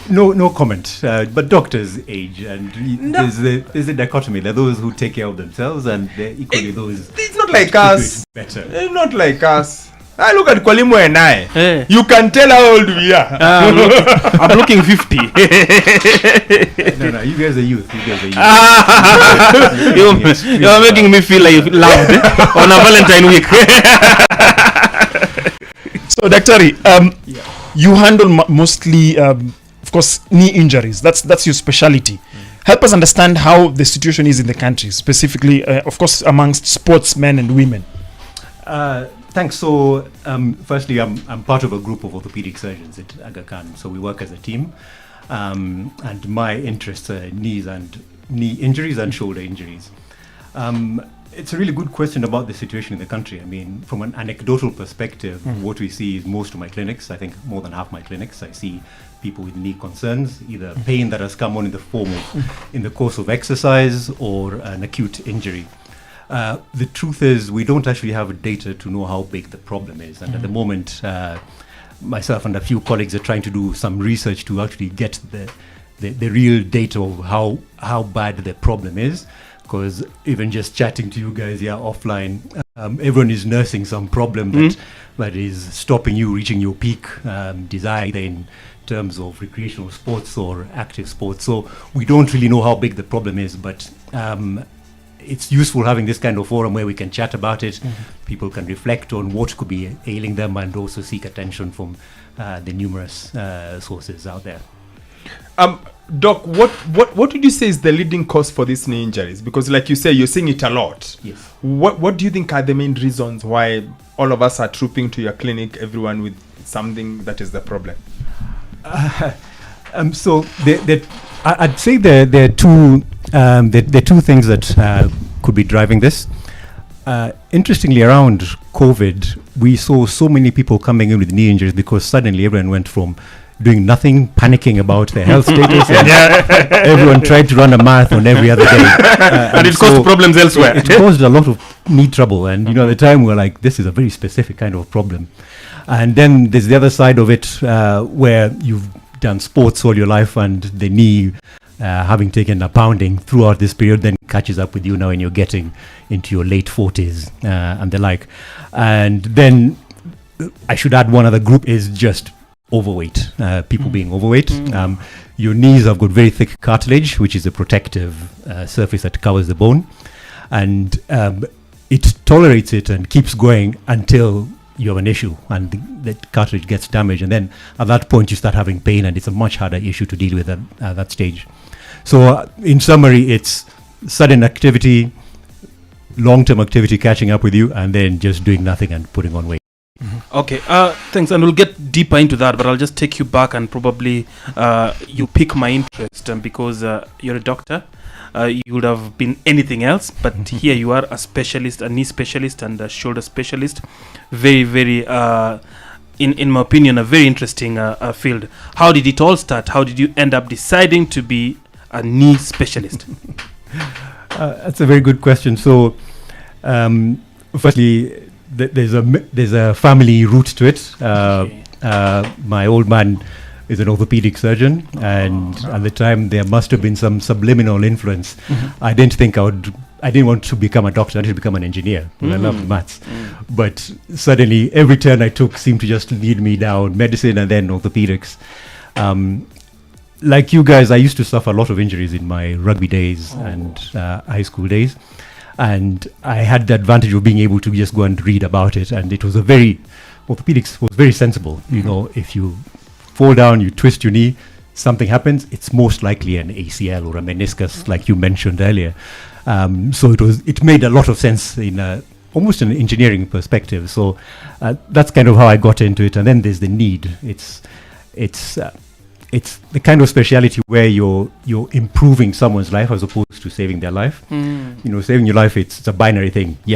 No comment. But doctors age, and there's a dichotomy. There are those who take care of themselves, and there are equally those. It's not like us. Better. It's not like us. I look at Kwalimwa and I. Hey. You can tell how old we are. I'm looking 50. No, you guys are youth. You're making me feel like loud on a Valentine week. So, Daktari, you handle mostly, of course, knee injuries. That's your specialty. Help us understand how the situation is in the country, specifically, of course, amongst sportsmen and women. Thanks. So, firstly, I'm part of a group of orthopedic surgeons at Aga Khan. So we work as a team, and my interests are knee injuries and shoulder injuries. It's a really good question about the situation in the country. I mean, from an anecdotal perspective, what we see is most of my clinics, I think more than half my clinics, I see people with knee concerns, either pain that has come on in the form of in the course of exercise or an acute injury. The truth is we don't actually have data to know how big the problem is. And at the moment, myself and a few colleagues are trying to do some research to actually get the real data of how bad the problem is. Because even just chatting to you guys here offline, everyone is nursing some problem that is stopping you reaching your peak desire, either in terms of recreational sports or active sports. So we don't really know how big the problem is, but it's useful having this kind of forum where we can chat about it. People can reflect on what could be ailing them and also seek attention from the numerous sources out there. Doc, what would you say is the leading cause for these knee injuries? Because like you say, you're seeing it a lot. Yes. What do you think are the main reasons why all of us are trooping to your clinic, everyone with something that is the problem? So I'd say there are two things that could be driving this. Interestingly, around COVID, we saw so many people coming in with knee injuries because suddenly everyone went from doing nothing, panicking about their health status. And everyone tried to run a marathon every other day. And it caused problems elsewhere. It caused a lot of knee trouble. And, at the time we were like, this is a very specific kind of problem. And then there's the other side of it where you've done sports all your life and the knee, having taken a pounding throughout this period, then catches up with you now and you're getting into your late 40s and the like. And then I should add one other group is just overweight, people being overweight. Your knees have got very thick cartilage, which is a protective surface that covers the bone, and it tolerates it and keeps going until you have an issue and the cartilage gets damaged, and then at that point you start having pain, and it's a much harder issue to deal with at that stage. So in summary, it's sudden activity, long-term activity catching up with you, and then just doing nothing and putting on weight. Okay, thanks, and we'll get deeper into that, but I'll just take you back and probably you pique my interest because you're a doctor. You would have been anything else, but here you are a specialist, a knee specialist and a shoulder specialist. Very, very, in my opinion, a very interesting field. How did it all start? How did you end up deciding to be a knee specialist? That's a very good question. So, firstly, there's a family root to it. My old man is an orthopedic surgeon, and at the time there must have been some subliminal influence. I didn't want to become a doctor. I wanted to become an engineer. I loved maths. But suddenly every turn I took seemed to just lead me down medicine and then orthopedics. Like you guys, I used to suffer a lot of injuries in my rugby days and high school days. And I had the advantage of being able to just go and read about it. And it was orthopedics was very sensible. If you fall down, you twist your knee, something happens, it's most likely an ACL or a meniscus, like you mentioned earlier. So it made a lot of sense in almost an engineering perspective. So that's kind of how I got into it. And then there's the need. It's the kind of speciality where you're improving someone's life as opposed to saving their life. Saving your life, it's a binary thing. Yes